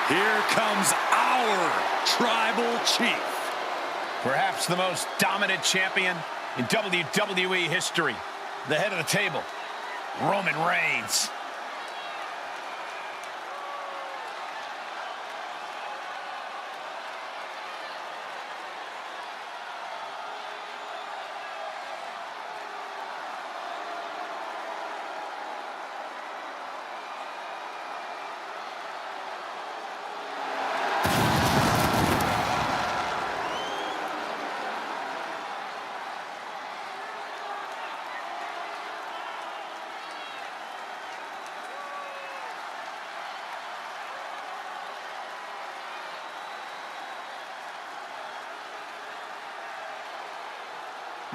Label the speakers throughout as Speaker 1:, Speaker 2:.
Speaker 1: Here comes our tribal chief.
Speaker 2: Perhaps the most dominant champion in WWE history. The head of the table, Roman Reigns.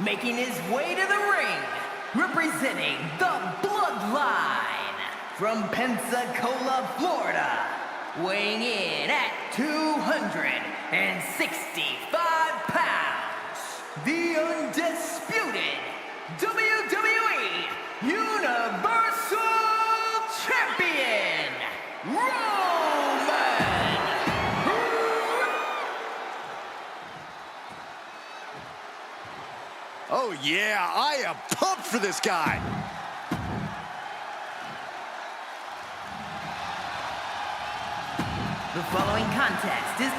Speaker 3: Making his way to the ring, representing the Bloodline, from Pensacola, Florida, weighing in at 265 pounds, the undisputed WWE Universal Champion,
Speaker 1: Oh yeah, I am pumped for this guy.
Speaker 3: The following contest is...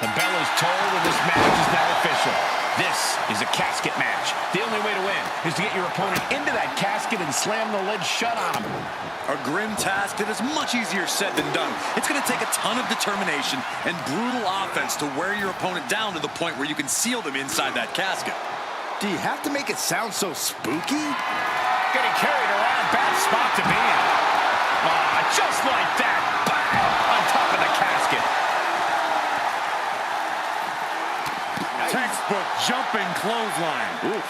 Speaker 2: The bell is tolled and this match is now official. This is a casket match. The only way to win is to get your opponent into that casket and slam the lid shut on him.
Speaker 1: A grim task that is much easier said than done. It's going to take a ton of determination and brutal offense to wear your opponent down to the point where you can seal them inside that casket.
Speaker 4: Do you have to make it sound so spooky?
Speaker 2: Getting carried around, bad spot to be in. Just like that, bam, on top of the casket.
Speaker 1: Textbook jumping clothesline. Oof.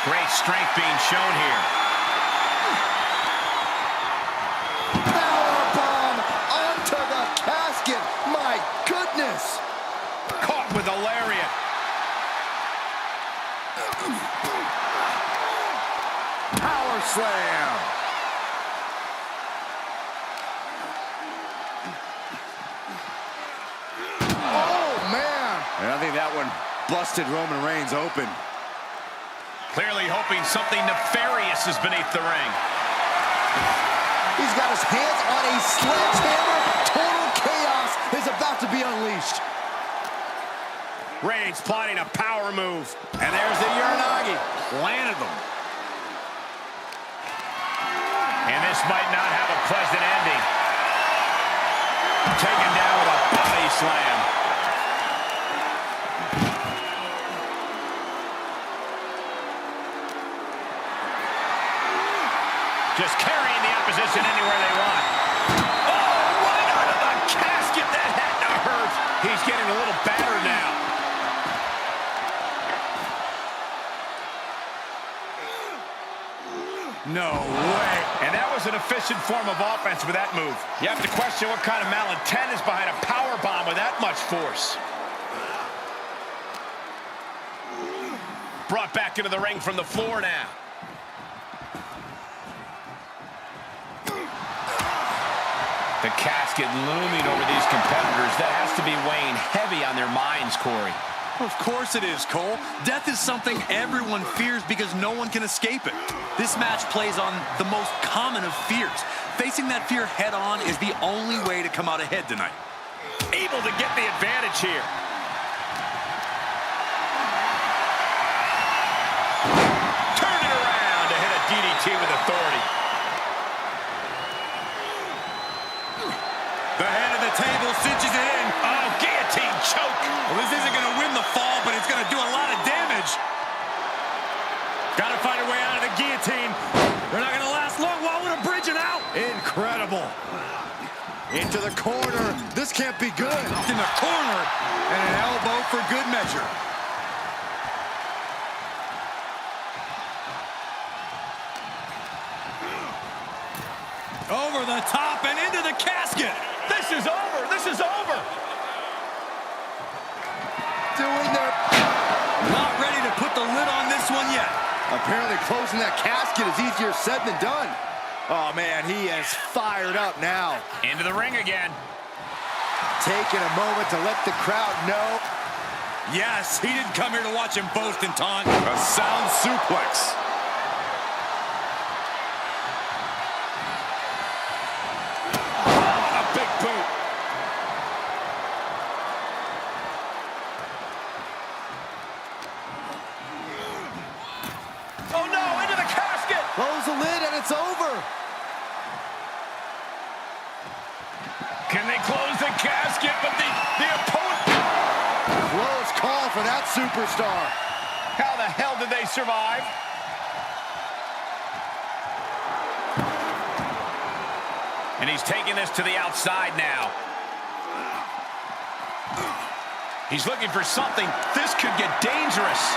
Speaker 2: Great strength being shown here.
Speaker 4: Powerbomb onto the casket. My goodness.
Speaker 2: Caught with a lariat.
Speaker 4: Power slam. And I think that one busted Roman Reigns open.
Speaker 2: Clearly hoping something nefarious is beneath the ring.
Speaker 4: He's got his hands on a sledgehammer. Total chaos is about to be unleashed.
Speaker 2: Reigns plotting a power move. And there's the Uranagi. Landed them. And this might not have a pleasant ending. Taken down with a body slam. Just carrying the opposition anywhere they want. Oh, right out of the casket. That had to hurt. He's getting a little battered now.
Speaker 1: No way.
Speaker 2: And that was an efficient form of offense with that move. You have to question what kind of malintent is behind a power bomb with that much force. Brought back into the ring from the floor now. The casket looming over these competitors. That has to be weighing heavy on their minds, Corey.
Speaker 1: Of course it is, Cole. Death is something everyone fears because no one can escape it. This match plays on the most common of fears. Facing that fear head on is the only way to come out ahead tonight.
Speaker 2: Able to get the advantage here. Turn it around to hit a DDT with authority.
Speaker 1: The head of the table cinches it in.
Speaker 2: Oh, guillotine choke.
Speaker 1: Well, this isn't going to win the fall, but it's going to do a lot of damage.
Speaker 2: Got to find a way out of the guillotine.
Speaker 1: They're not going to last long. Why would a bridge it out?
Speaker 4: Incredible. Into the corner. This can't be good.
Speaker 1: In the corner. And an elbow for good measure. Over the top and into the casket.
Speaker 2: This is over. This is over.
Speaker 4: Apparently closing that casket is easier said than done. Oh, man, he is fired up now.
Speaker 2: Into the ring again.
Speaker 4: Taking a moment to let the crowd know.
Speaker 1: Yes, he didn't come here to watch him boast and taunt. A sound suplex.
Speaker 2: A big boot. Oh no, into the casket.
Speaker 4: Close the lid and it's over.
Speaker 2: Can they close the casket? But the opponent.
Speaker 4: Close call for that superstar.
Speaker 2: How the hell did they survive? And he's taking this to the outside now. He's looking for something. This could get dangerous.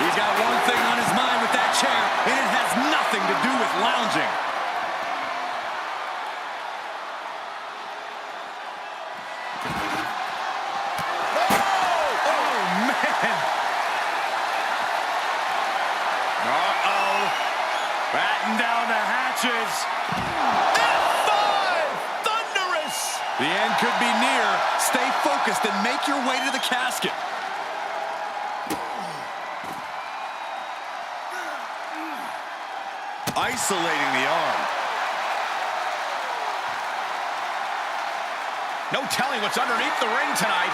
Speaker 1: He's got one thing on his mind with that chair, and it has nothing to do with lounging. Oh, man. Uh-oh. Batten down the hatches.
Speaker 2: F5! Thunderous!
Speaker 1: The end could be near. Stay focused and make your way to the casket. Isolating the arm.
Speaker 2: No telling what's underneath the ring tonight.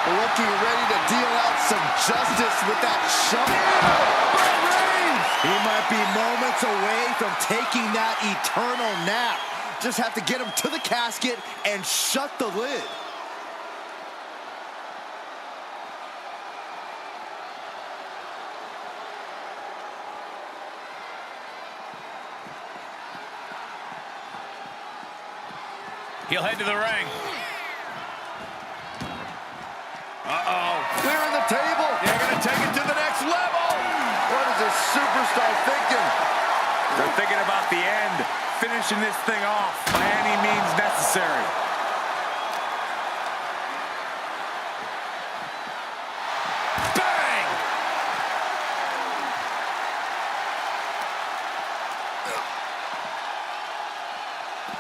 Speaker 4: Looking ready to deal out some justice with that shove. He might be moments away from taking that eternal nap. Just have to get him to the casket and shut the lid.
Speaker 2: He'll head to the ring. Uh-oh.
Speaker 4: Clearing the table.
Speaker 2: They're going to take it to the next level.
Speaker 4: What is this superstar thinking?
Speaker 1: They're thinking about the end, finishing this thing off by any means necessary.
Speaker 2: Bang!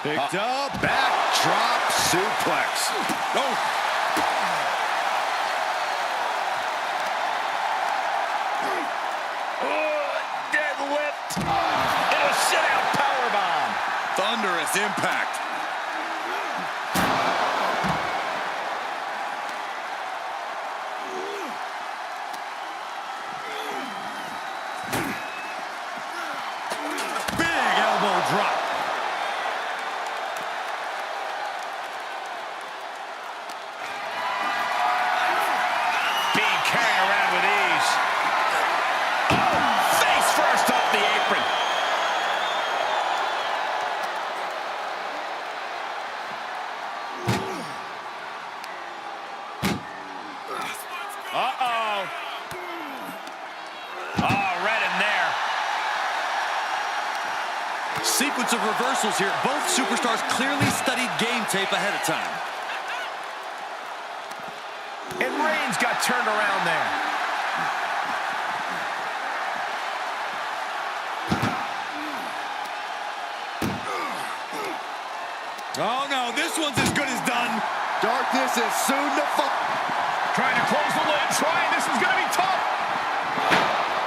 Speaker 4: Picked up, backdrop suplex.
Speaker 1: Oh.
Speaker 2: Deadlift. And a sit-out powerbomb.
Speaker 1: Thunderous impact. Big elbow drop.
Speaker 2: Being carried around with ease. Oh, face first off the apron. Uh-oh. Oh, right in there.
Speaker 1: Sequence of reversals here. Both superstars clearly studied game tape ahead of time.
Speaker 2: And Reigns got turned around there.
Speaker 1: Oh, no, this one's as good as done.
Speaker 4: Darkness is soon to fall.
Speaker 2: Trying to close the lid, this is going to be tough.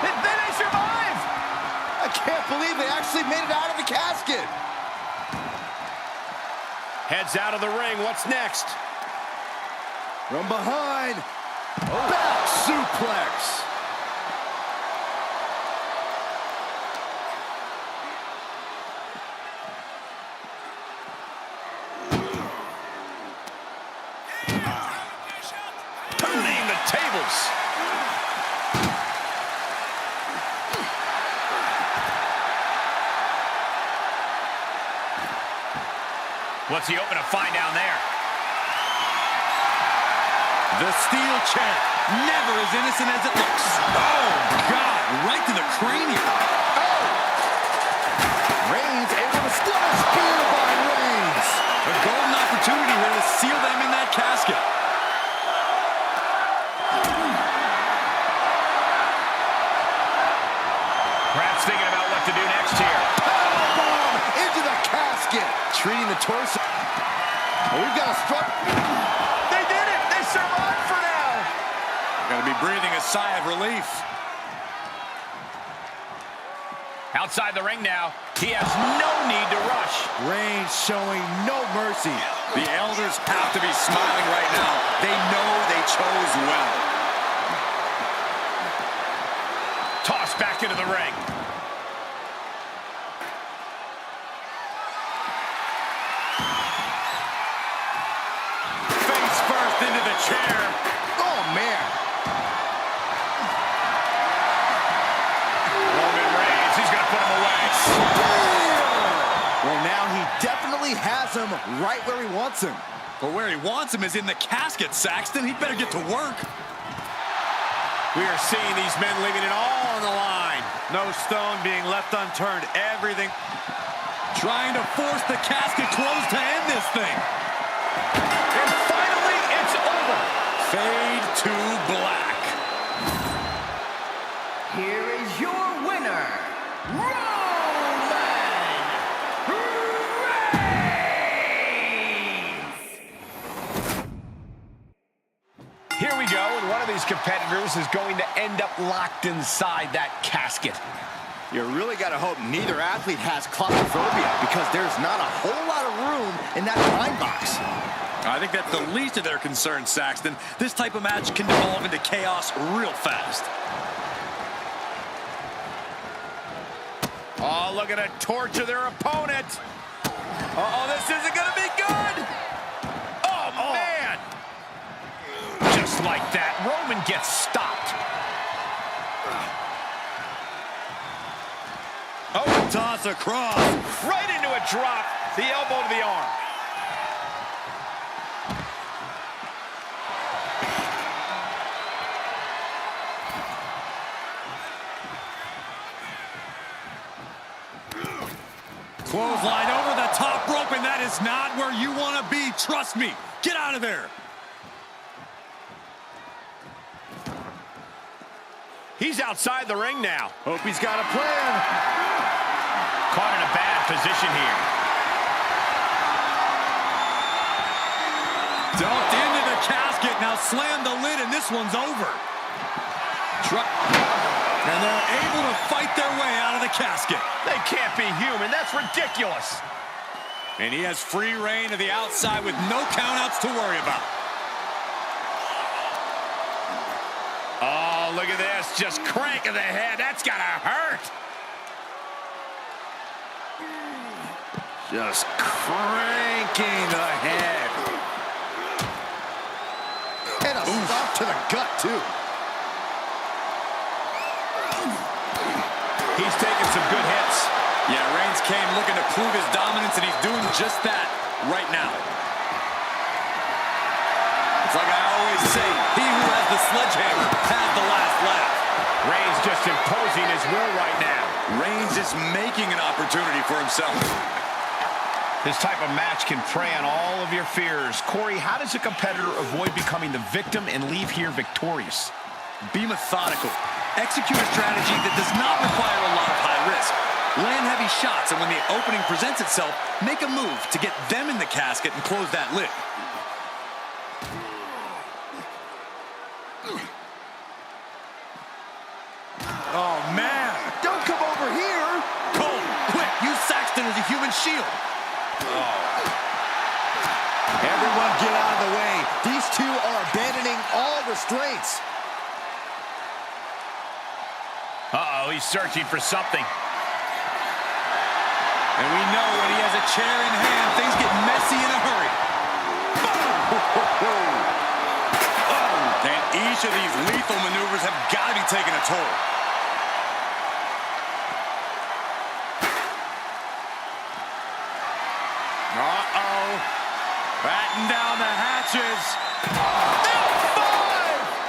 Speaker 2: They survive.
Speaker 4: I can't believe they actually made it out of the casket.
Speaker 2: Heads out of the ring, what's next?
Speaker 4: From behind, back suplex.
Speaker 2: Turning the tables. What's he open to find down there?
Speaker 1: The steel champ, never as innocent as it looks. Oh, God, right to the cranium.
Speaker 4: Oh! Reigns able to split a spear by Reigns.
Speaker 1: A golden opportunity here to seal them in that casket.
Speaker 4: reading the torso. Oh, we've got a strut.
Speaker 2: They did it! They survived for now!
Speaker 1: Got to be breathing a sigh of relief.
Speaker 2: Outside the ring now. He has no need to rush.
Speaker 4: Reigns showing no mercy.
Speaker 1: The elders have to be smiling right now. They know they chose well.
Speaker 2: Tossed back into the ring.
Speaker 1: Face first into the chair.
Speaker 4: Oh, man.
Speaker 2: Roman Reigns, he's going to put him away.
Speaker 4: Well, now he definitely has him right where he wants him.
Speaker 1: But where he wants him is in the casket, Saxton. He'd better get to work.
Speaker 2: We are seeing these men leaving it all on the line.
Speaker 1: No stone being left unturned. Everything. Trying to force the casket closed to end this thing.
Speaker 2: And finally, it's over.
Speaker 1: Fade to black.
Speaker 3: Here is your winner, Roman Reigns!
Speaker 2: Here we go, and one of these competitors is going to end up locked inside that casket.
Speaker 4: You really got to hope neither athlete has claustrophobia, because there's not a whole lot of room in that pine box.
Speaker 1: I think that's the least of their concerns, Saxton. This type of match can devolve into chaos real fast.
Speaker 2: Oh, look at a torch of their opponent. Uh-oh, this isn't going to be good. Oh, man. Just like that, Roman gets stopped.
Speaker 1: Oh, toss across.
Speaker 2: Right into a drop. The elbow to the arm.
Speaker 1: Clothesline over the top rope, and that is not where you want to be. Trust me. Get out of there.
Speaker 2: He's outside the ring now.
Speaker 4: Hope he's got a plan.
Speaker 2: Caught in a bad position here.
Speaker 1: Dumped into the casket. Now slam the lid, and this one's over. And they're able to fight their way out of the casket.
Speaker 2: They can't be human. That's ridiculous.
Speaker 1: And he has free reign to the outside with no countouts to worry about.
Speaker 2: Oh, look at this. Just cranking the head. That's got to hurt.
Speaker 4: Just cranking the head. And a stop to the gut, too.
Speaker 2: He's taking some good hits.
Speaker 1: Yeah, Reigns came looking to prove his dominance, and he's doing just that right now. It's like I always say, he who has the sledgehammer has the last laugh.
Speaker 2: Reigns just imposing his will right now.
Speaker 1: Reigns is making an opportunity for himself.
Speaker 2: This type of match can prey on all of your fears. Corey, how does a competitor avoid becoming the victim and leave here victorious?
Speaker 1: Be methodical. Execute a strategy that does not require a lot of high risk. Land heavy shots, and when the opening presents itself, make a move to get them in the casket and close that lid. Oh, man.
Speaker 4: Don't come over here.
Speaker 1: Cole, quick, use Saxton as a human shield.
Speaker 4: Everyone get out of the way. These two are abandoning all restraints.
Speaker 2: Uh-oh, he's searching for something.
Speaker 1: And we know when he has a chair in hand, things get messy in a hurry. And each of these lethal maneuvers have got to be taking a toll. Uh-oh. Batten down the hatches.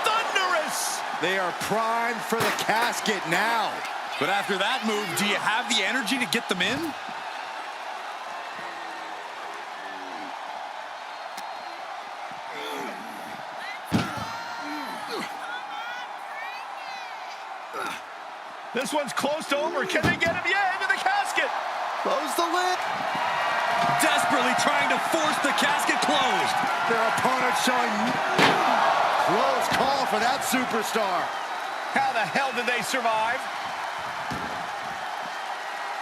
Speaker 2: Thunderous!
Speaker 4: They are primed for the casket now.
Speaker 1: But after that move, do you have the energy to get them in?
Speaker 2: This one's close to over. Can they get him? Yeah, into the casket.
Speaker 4: Close the lid.
Speaker 1: desperately trying to force the casket closed.
Speaker 4: Their opponent showing close call for that superstar.
Speaker 2: How the hell did they survive?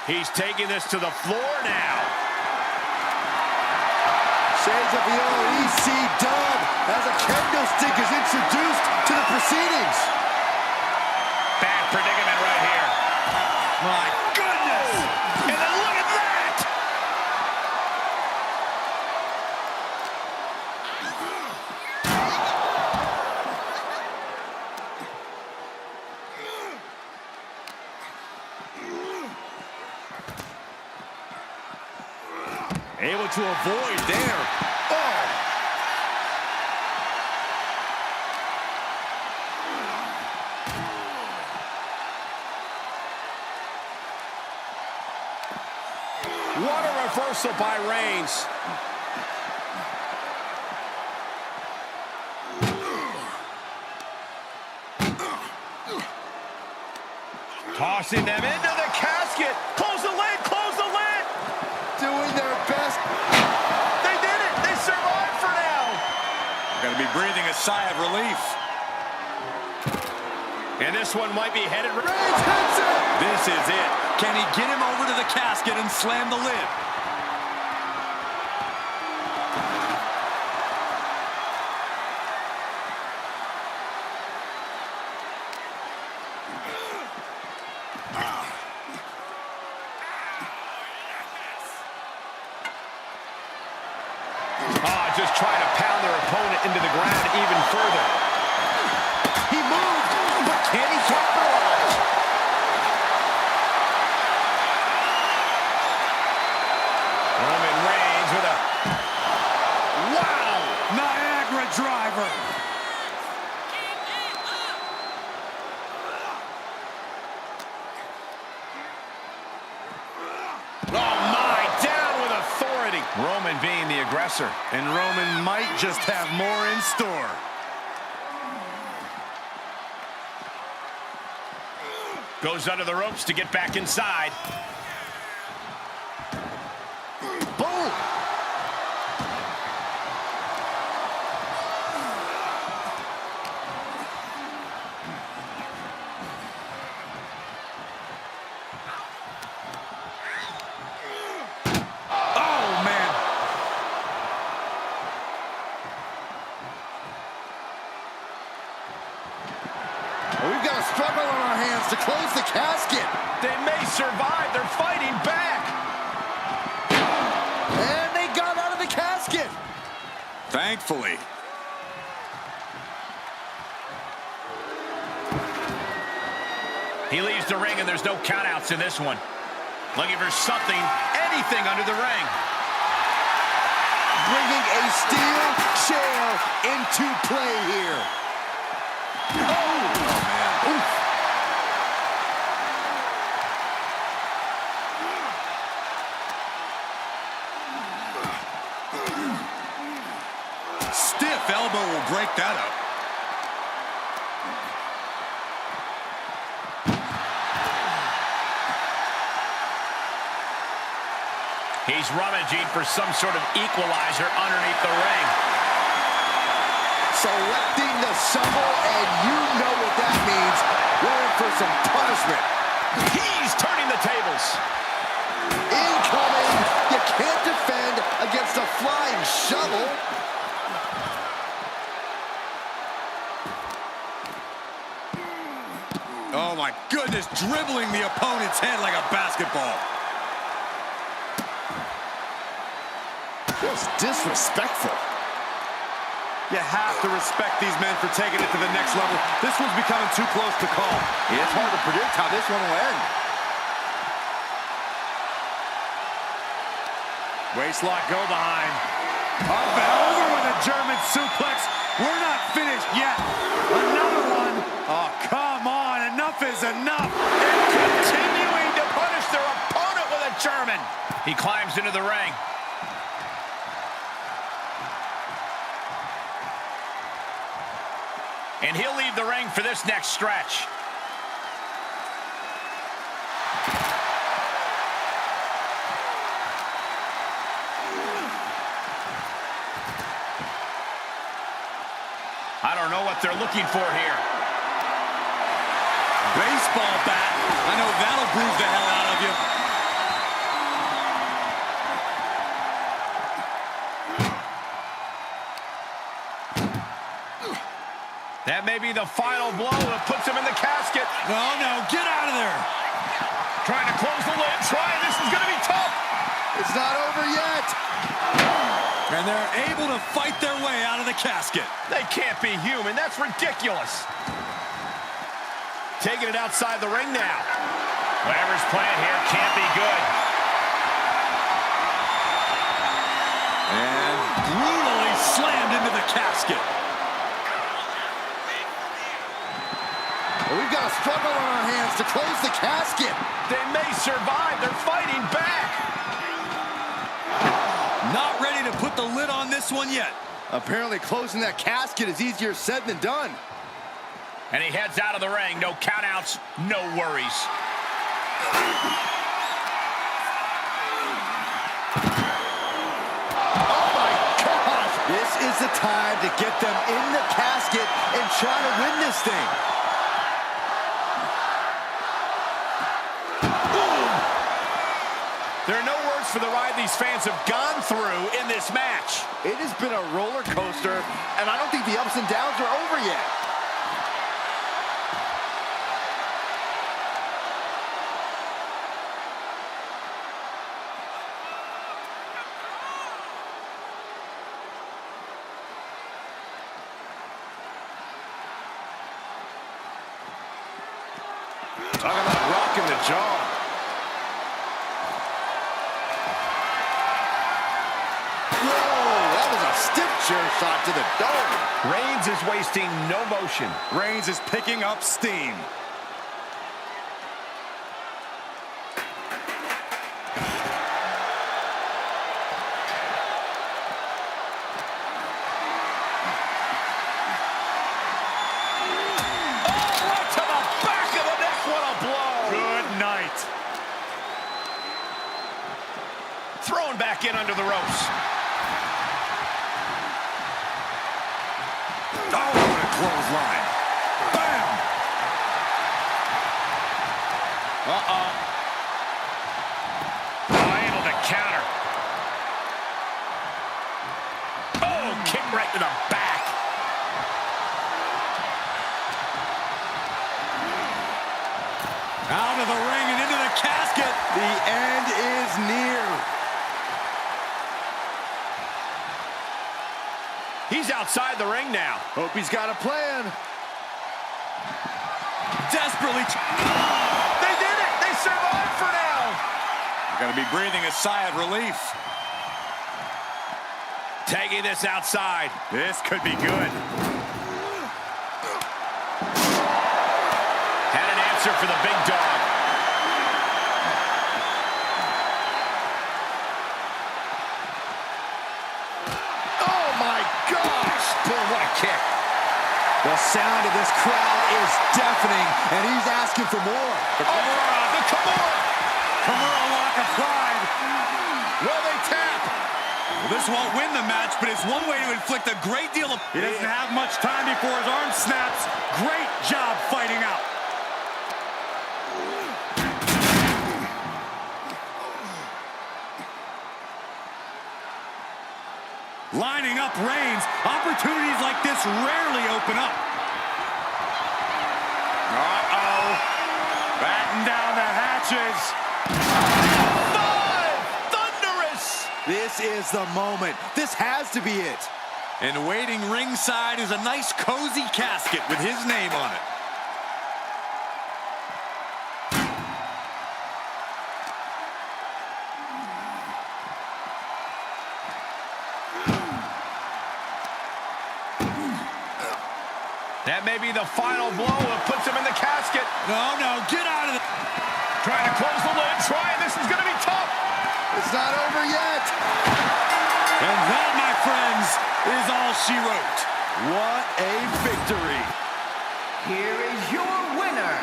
Speaker 2: He's taking this to the floor now.
Speaker 4: Shades of the old EC dub as a kendo stick is introduced to the proceedings.
Speaker 2: Bad predicament right here.
Speaker 1: My goodness!
Speaker 2: And then look at that!
Speaker 1: Able to avoid there. Oh!
Speaker 2: What a reversal by Reigns. Tossing them into the casket. Close the lid, close the lid.
Speaker 4: Doing their best.
Speaker 2: They did it. They survived for now.
Speaker 1: Gonna be breathing a sigh of relief.
Speaker 2: And this one might be headed.
Speaker 4: Reigns hits it.
Speaker 1: This is it. Can he get him over to the casket and slam the lid?
Speaker 2: Just trying to pound their opponent into the ground even further.
Speaker 4: He moved, but can he capitalize?
Speaker 2: Roman Reigns with a... Wow!
Speaker 1: Niagara driver.
Speaker 2: Oh my, down with authority. Roman being the aggressor.
Speaker 1: And Roman might just have more in store.
Speaker 2: Goes under the ropes to get back inside.
Speaker 4: Boom!
Speaker 1: Oh, man.
Speaker 4: We've got a struggle on our hands to close the casket.
Speaker 2: They may survive. They're fighting back.
Speaker 4: And they got out of the casket.
Speaker 1: Thankfully.
Speaker 2: He leaves the ring and there's no countouts in this one. Looking for something, anything under the ring.
Speaker 4: Bringing a steel chair into play here. Oh, man. Oof.
Speaker 1: Stiff elbow will break that up.
Speaker 2: He's rummaging for some sort of equalizer underneath the ring.
Speaker 4: Selecting the shovel, and you know what that means. We're in for some punishment.
Speaker 2: He's turning the tables.
Speaker 4: Incoming. You can't defend against a flying shovel.
Speaker 1: Oh, my goodness. Dribbling the opponent's head like a basketball.
Speaker 4: Just disrespectful.
Speaker 1: You have to respect these men for taking it to the next level. This one's becoming too close to call.
Speaker 4: It's hard to predict how this one will end.
Speaker 1: Waistlock go behind. Up and over with a German suplex. We're not finished yet. Another one. Oh, come on. Enough is enough.
Speaker 2: And continuing to punish their opponent with a German. He climbs into the ring. And he'll leave the ring for this next stretch. I don't know what they're looking for here.
Speaker 1: Baseball bat. I know that'll bruise the hell out of you.
Speaker 2: That may be the final blow that puts him in the casket.
Speaker 1: No, get out of there.
Speaker 2: Trying to close the lid. This is going to be tough.
Speaker 4: It's not over yet.
Speaker 1: And they're able to fight their way out of the casket.
Speaker 2: They can't be human. That's ridiculous. Taking it outside the ring now. Whatever's playing here can't be good.
Speaker 1: And brutally slammed into the casket.
Speaker 4: We've got a struggle on our hands to close the casket.
Speaker 2: They may survive. They're fighting back.
Speaker 1: Not ready to put the lid on this one yet.
Speaker 4: Apparently closing that casket is easier said than done.
Speaker 2: And he heads out of the ring. No countouts, no worries.
Speaker 4: Oh my gosh! This is the time to get them in the casket and try to win this thing.
Speaker 2: There are no words for the ride these fans have gone through in this match.
Speaker 4: It has been a roller coaster, and I don't think the ups and downs are over yet.
Speaker 2: Talk about rocking the jaw.
Speaker 4: Chair shot to the dome.
Speaker 2: Reigns is wasting no motion.
Speaker 1: Reigns is picking up steam.
Speaker 2: Right to the back of the neck. What a blow.
Speaker 1: Good night.
Speaker 2: Thrown back in under the ropes.
Speaker 1: Oh, what a clothesline. Bam!
Speaker 2: Uh-oh. Able to counter. Oh, kick right to the back.
Speaker 1: Out of the ring and into the casket.
Speaker 4: The end is near.
Speaker 2: He's outside the ring now.
Speaker 4: Hope he's got a plan.
Speaker 1: Desperately.
Speaker 2: They did it! They survived for now!
Speaker 1: Got to be breathing a sigh of relief.
Speaker 2: Taking this outside.
Speaker 1: This could be good.
Speaker 2: Had an answer for the big dog. Kick.
Speaker 4: The sound of this crowd is deafening, and he's asking for more.
Speaker 2: The Kimura.
Speaker 1: Kimura lock applied.
Speaker 2: Will they tap?
Speaker 1: Well, this won't win the match, but it's one way to inflict a great deal of... He doesn't have much time before his arm snaps. Great job fighting out. Lining up Reigns. Opportunities like this rarely open up. Uh-oh. Batten down the hatches.
Speaker 2: Thunderous!
Speaker 4: This is the moment. This has to be it.
Speaker 1: And waiting ringside is a nice cozy casket with his name on it.
Speaker 2: That may be the final blow that puts him in the casket.
Speaker 1: No, get out of it.
Speaker 2: Trying to close the lid. This is going to be tough.
Speaker 4: It's not over yet.
Speaker 1: And that, my friends, is all she wrote.
Speaker 4: What a victory.
Speaker 3: Here is your winner.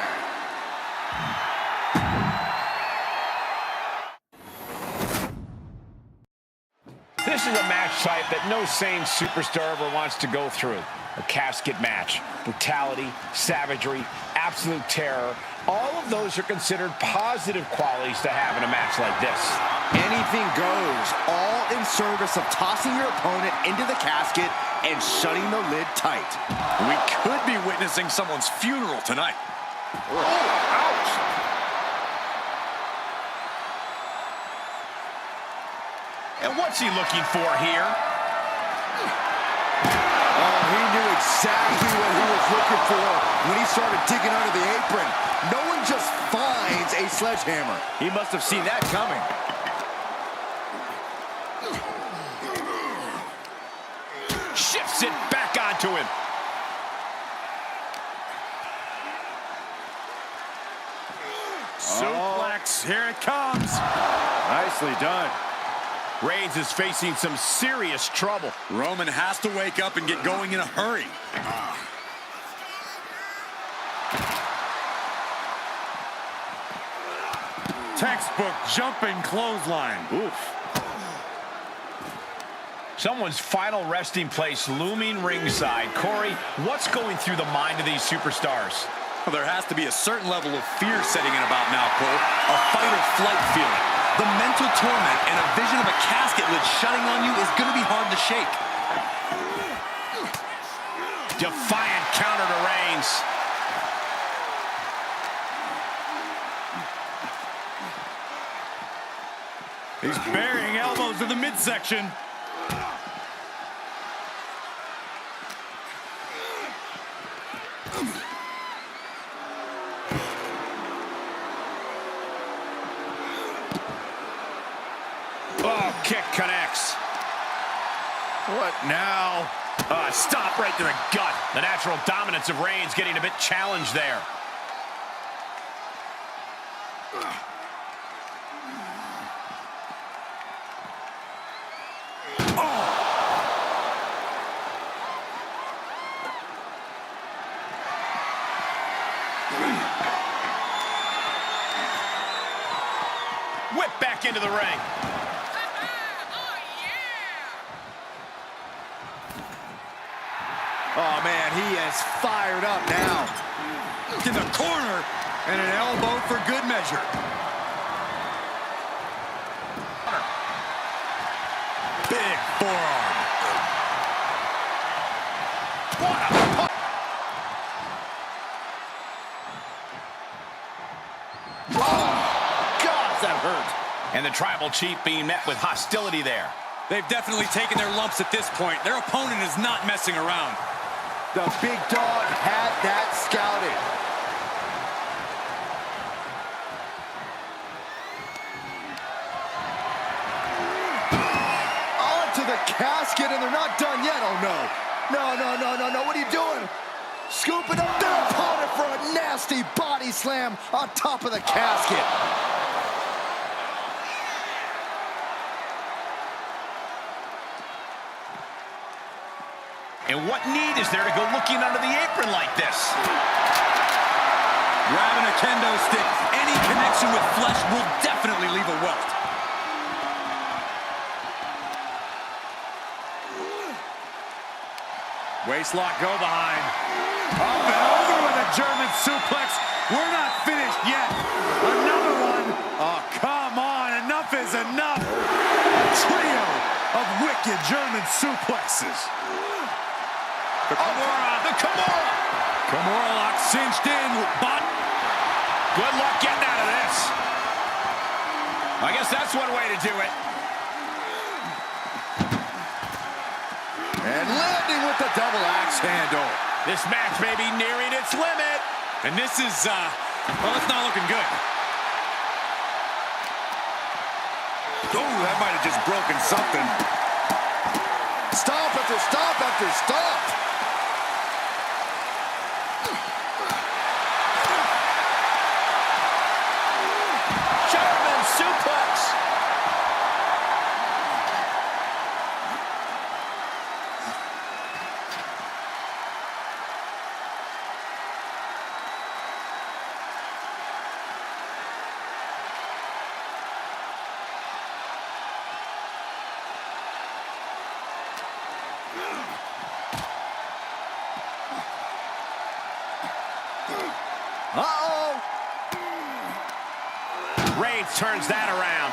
Speaker 2: This is a match type that no sane superstar ever wants to go through. A casket match. Brutality, savagery, absolute terror. All of those are considered positive qualities to have in a match like this.
Speaker 4: Anything goes, all in service of tossing your opponent into the casket and shutting the lid tight.
Speaker 1: We could be witnessing someone's funeral tonight.
Speaker 4: Oh, ouch!
Speaker 2: And what's he looking for here?
Speaker 4: Oh, he knew exactly what he was looking for when he started digging under the apron. No one just finds a sledgehammer. He must have seen that coming.
Speaker 2: Shifts it back onto him.
Speaker 1: Suplex, here it comes.
Speaker 4: Nicely done.
Speaker 2: Reigns is facing some serious trouble.
Speaker 1: Roman has to wake up and get going in a hurry. Textbook jumping clothesline.
Speaker 2: Oof. Someone's final resting place looming ringside. Corey, what's going through the mind of these superstars?
Speaker 1: Well, there has to be a certain level of fear setting in about now, Cole. A fight or flight feeling. The mental torment and a vision of a casket lid shutting on you is going to be hard to shake.
Speaker 2: Defiant counter to Reigns.
Speaker 1: He's burying elbows in the midsection.
Speaker 2: Oh, kick connects.
Speaker 4: What now?
Speaker 2: Stop right to the gut. The natural dominance of Reigns getting a bit challenged there. Whip back into the ring.
Speaker 4: Oh, man, he is fired up now.
Speaker 1: In the corner, and an elbow for good measure. Big forearm.
Speaker 2: What a...
Speaker 4: That hurt.
Speaker 2: And the Tribal Chief being met with hostility there.
Speaker 1: They've definitely taken their lumps at this point. Their opponent is not messing around.
Speaker 4: The big dog had that scouted. Onto the casket, and they're not done yet. Oh, no. No. What are you doing? Scooping up their opponent for a nasty body slam on top of the casket.
Speaker 2: And what need is there to go looking under the apron like this?
Speaker 1: Grabbing a kendo stick, any connection with flesh will definitely leave a welt. Waistlock go behind. Up and over with a German suplex. We're not finished yet. Another one. Oh, come on. Enough is enough. A trio of wicked German suplexes. The Kimura. Kimura lock cinched in. But
Speaker 2: Good luck getting out of this. I guess that's one way to do it.
Speaker 4: And landing with the double axe handle.
Speaker 2: This match may be nearing its limit.
Speaker 1: And this is, well, it's not looking good.
Speaker 4: Oh, that might have just broken something. Stomp after stomp after stomp.
Speaker 2: German suplex.
Speaker 4: Uh-oh.
Speaker 2: Reigns turns that around.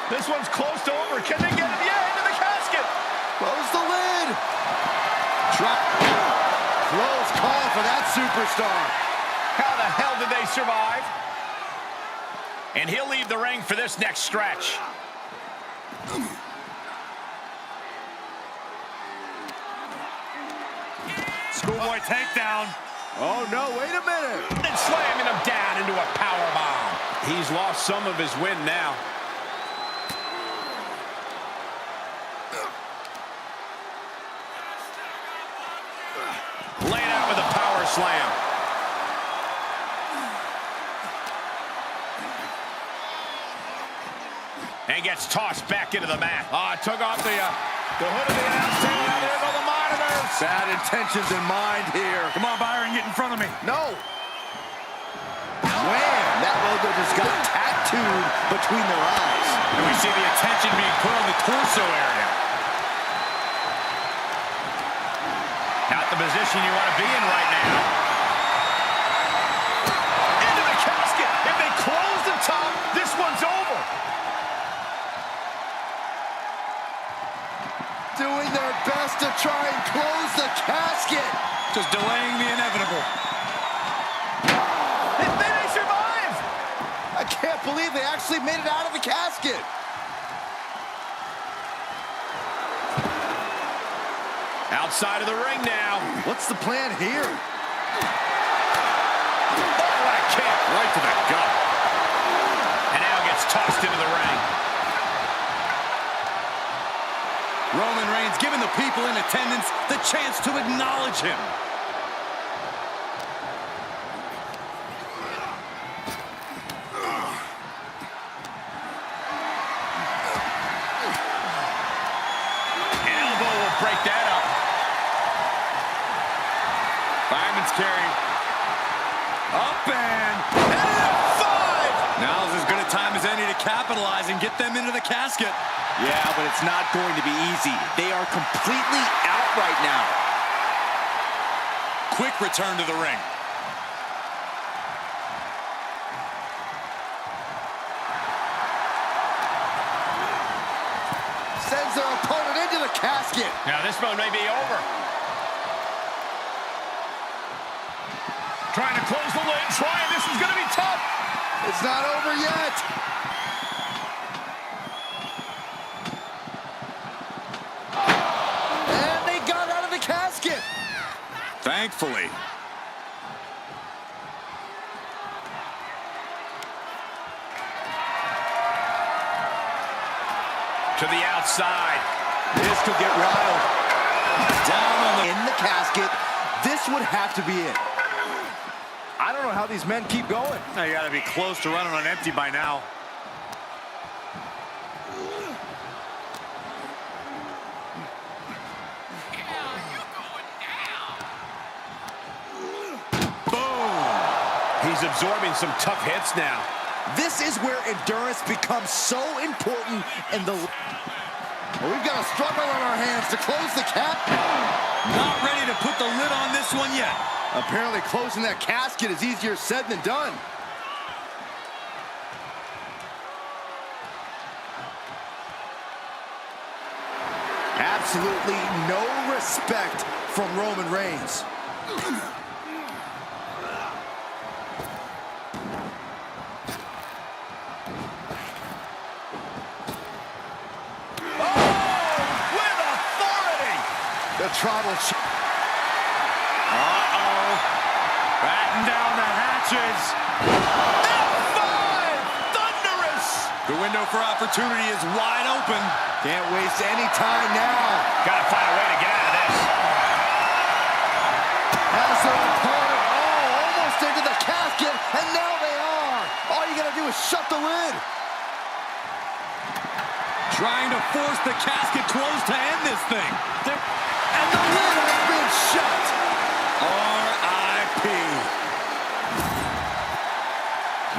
Speaker 2: This one's close to over. Can they get him? Yeah, into the casket.
Speaker 4: Close the lid. Close call for that superstar.
Speaker 2: How the hell did they survive? And he'll leave the ring for this next stretch.
Speaker 1: Schoolboy takedown.
Speaker 4: Oh, no, wait a minute.
Speaker 2: And slamming him down into a powerbomb. He's lost some of his wind now. Laid out with a power slam. And gets tossed back into the mat. Took off the hood of the announce table. There go the monitors.
Speaker 4: Bad intentions in mind here.
Speaker 1: Come on, Byron, get in front of me.
Speaker 4: No. Wham! That logo just got tattooed between their eyes.
Speaker 1: And we see the attention being put on the torso area.
Speaker 2: Not the position you want to be in right now. Into the casket. If they close the top, this one's over.
Speaker 4: Doing their best to try and close the casket.
Speaker 1: Just delaying the inevitable.
Speaker 2: They survive.
Speaker 4: I can't believe they actually made it out of the casket.
Speaker 2: Outside of the ring now.
Speaker 4: What's the plan here?
Speaker 2: Oh, what a kick. Right to the gut. And now gets tossed into the ring.
Speaker 1: Roman Reigns giving the people in attendance the chance to acknowledge him.
Speaker 2: An elbow will break that up.
Speaker 1: Fireman's carry. Up and F5! Now's as good a time as any to capitalize and get them into the casket.
Speaker 4: Yeah, but it's not going to be easy. They are completely out right now.
Speaker 1: Quick return to the ring.
Speaker 4: Sends their opponent into the casket.
Speaker 2: Now this one may be over. Trying to close the lid. This is going to be tough.
Speaker 4: It's not over yet. And they got out of the casket.
Speaker 1: Thankfully.
Speaker 2: To the outside.
Speaker 4: This could get wild. Down on the in the casket. This would have to be it. I don't know how these men keep going.
Speaker 1: Now you gotta be close to running on empty by now.
Speaker 2: He's absorbing some tough hits now.
Speaker 4: This is where endurance becomes so important in the... Well, we've got a struggle on our hands to close the cap.
Speaker 1: Not ready to put the lid on this one yet.
Speaker 4: Apparently closing that casket is easier said than done. Absolutely no respect from Roman Reigns. The tribal...
Speaker 1: Uh-oh. Batten down the hatches.
Speaker 2: F5! Thunderous!
Speaker 1: The window for opportunity is wide open.
Speaker 4: Can't waste any time now.
Speaker 2: Gotta find a way to get out of this.
Speaker 4: Has their opponent almost into the casket, and now they are. All you gotta do is shut the lid.
Speaker 1: Trying to force the casket closed to end this thing.
Speaker 4: And the lid has been shut.
Speaker 1: R.I.P.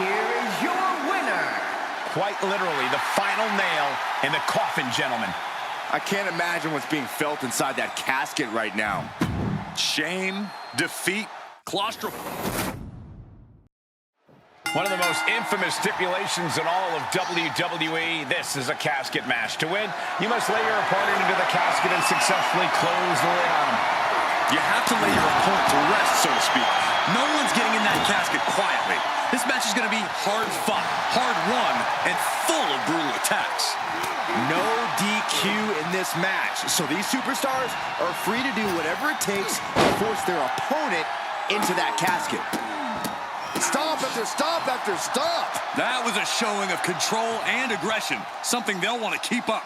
Speaker 3: Here is your winner.
Speaker 2: Quite literally, the final nail in the coffin, gentlemen.
Speaker 4: I can't imagine what's being felt inside that casket right now.
Speaker 1: Shame, defeat,
Speaker 2: One of the most infamous stipulations in all of WWE, this is a casket match. To win, you must lay your opponent into the casket and successfully close the lid on him.
Speaker 1: You have to lay your opponent to rest, so to speak. No one's getting in that casket quietly. This match is going to be hard fought, hard won, and full of brutal attacks.
Speaker 4: No DQ in this match, so these superstars are free to do whatever it takes to force their opponent into that casket. Stop after stop after stop.
Speaker 1: That was a showing of control and aggression, something they'll want to keep up.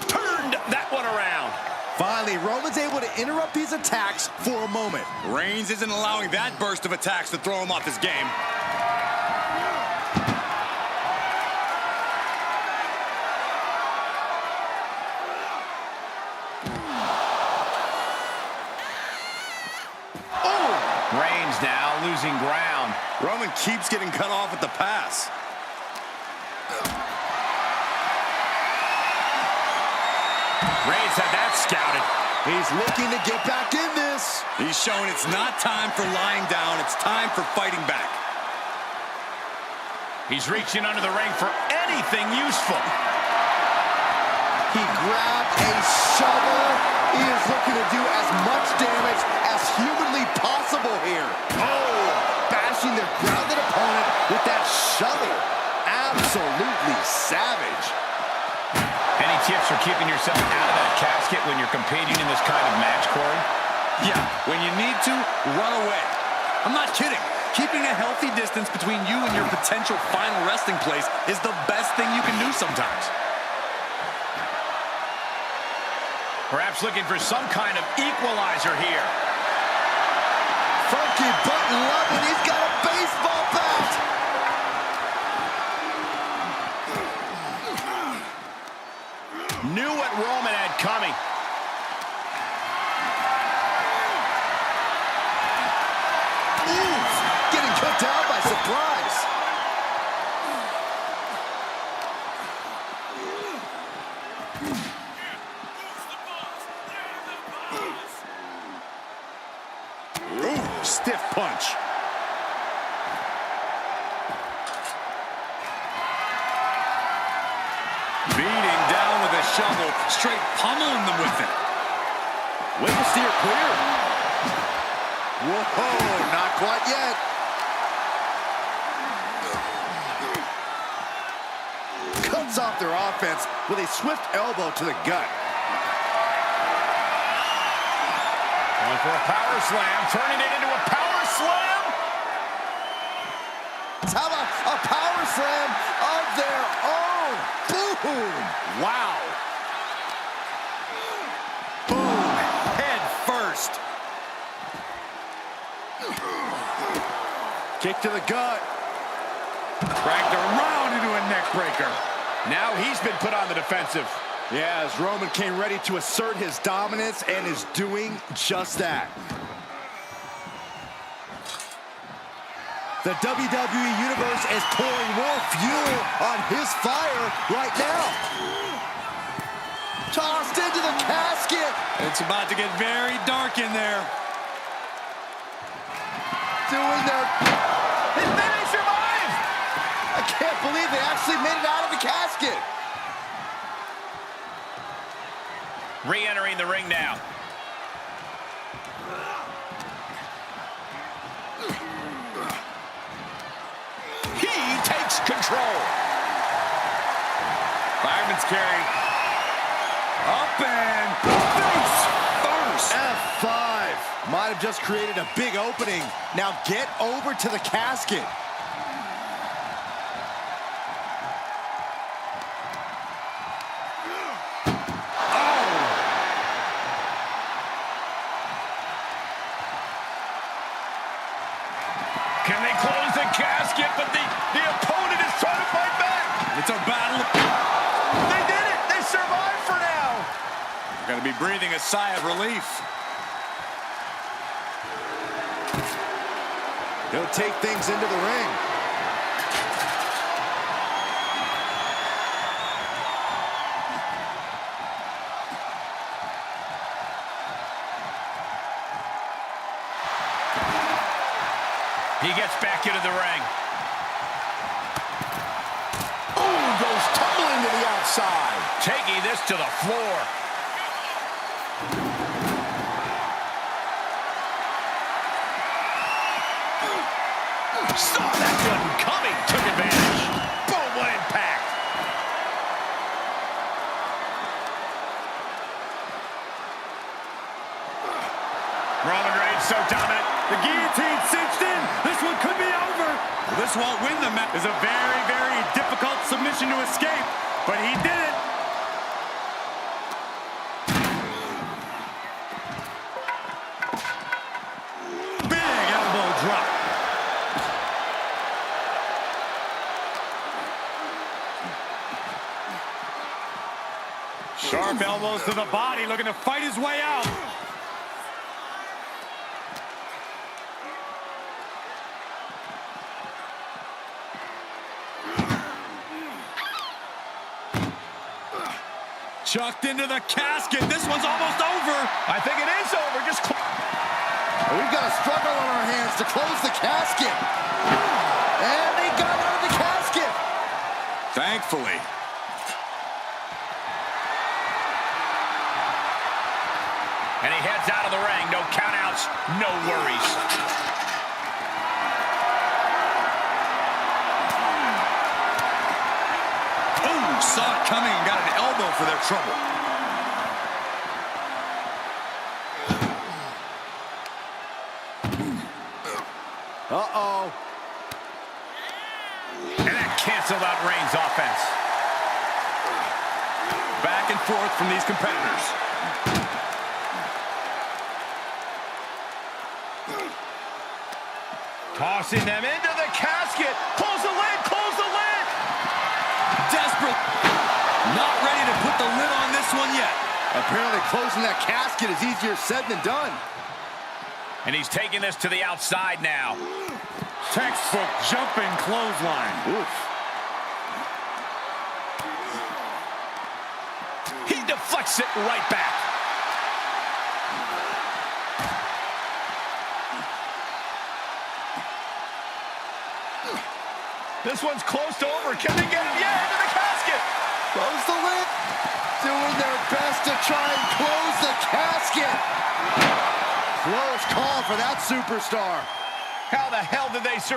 Speaker 2: Turned that one around.
Speaker 4: Finally, Roman's able to interrupt these attacks for a moment.
Speaker 1: Reigns isn't allowing that burst of attacks to throw him off his game.
Speaker 2: Reigns now losing ground.
Speaker 1: Roman keeps getting cut off at the pass.
Speaker 2: Reigns had that scouted.
Speaker 4: He's looking to get back in this.
Speaker 1: He's showing it's not time for lying down, it's time for fighting back.
Speaker 2: He's reaching under the ring for anything useful.
Speaker 4: He grabbed a shovel. He is looking to do as much damage as humanly possible here. Oh, bashing their grounded opponent with that shovel. Absolutely savage.
Speaker 2: Any tips for keeping yourself out of that casket when you're competing in this kind of match, Corey?
Speaker 1: Yeah, when you need to, run away. I'm not kidding. Keeping a healthy distance between you and your potential final resting place is the best thing you can do sometimes.
Speaker 2: Perhaps looking for some kind of equalizer here.
Speaker 4: Funky button loving. He's got a baseball bat.
Speaker 2: Knew what Roman had coming.
Speaker 4: Oof, getting cut down by surprise.
Speaker 1: Ooh, stiff punch. Beating down with a shovel, straight pummeling them with it.
Speaker 4: Way to steer clear. Whoa, not quite yet. Cuts off their offense with a swift elbow to the gut.
Speaker 2: Going for a power slam, turning it into a power slam.
Speaker 4: How about a power slam of their own? Boom!
Speaker 1: Wow. Boom, head first.
Speaker 4: Kick to the gut.
Speaker 1: Dragged around into a neck breaker.
Speaker 2: Now he's been put on the defensive.
Speaker 4: Yeah, as Roman came ready to assert his dominance and is doing just that. The WWE Universe is pouring more fuel on his fire right now. Tossed into the casket.
Speaker 1: It's about to get very dark in there.
Speaker 4: Doing their...
Speaker 2: And then they survived!
Speaker 4: I can't believe they actually made it out of the casket.
Speaker 2: Re-entering the ring now. He takes control.
Speaker 1: Fireman's carry. Up and face first.
Speaker 4: F5. Might have just created a big opening. Now get over to the casket.
Speaker 2: Can they close the casket? But the opponent is trying to fight back.
Speaker 1: It's a battle.
Speaker 2: They did it. They survived for now.
Speaker 1: Got to be breathing a sigh of relief.
Speaker 4: He'll take things into the ring.
Speaker 2: He gets back into the ring. Oh, goes tumbling to the outside. Taking this to the floor. Saw that one coming. Took advantage. Boom, what impact. Roman Reigns so dominant.
Speaker 5: The guillotine cinched in. This one could be over.
Speaker 1: This won't win the match.
Speaker 5: It's a very, very difficult submission to escape, but he did it. Big elbow drop. Sharp elbows to the body, looking to fight his way out.
Speaker 1: Chucked into the casket. This one's almost over.
Speaker 2: I think it is over. Just
Speaker 4: We've got a struggle on our hands to close the casket. And they got out of the casket.
Speaker 1: Thankfully.
Speaker 2: And he heads out of the ring. No countouts, no worries.
Speaker 1: Oh, saw it coming and got an elbow for their trouble.
Speaker 4: Uh-oh.
Speaker 2: And that canceled out Reigns' offense.
Speaker 1: Back and forth from these competitors.
Speaker 2: Tossing them into the casket. Close the lid, close the lid.
Speaker 1: Desperate. Not ready to put the lid on this one yet.
Speaker 4: Apparently closing that casket is easier said than done.
Speaker 2: And he's taking this to the outside now.
Speaker 5: Textbook jumping clothesline.
Speaker 4: Oof.
Speaker 2: He deflects it right back. This one's close to over. Can they get it? Yeah, into the casket.
Speaker 4: Close the lid. Doing their best to try and close the casket. Close call for that superstar.
Speaker 2: How the hell did they survive?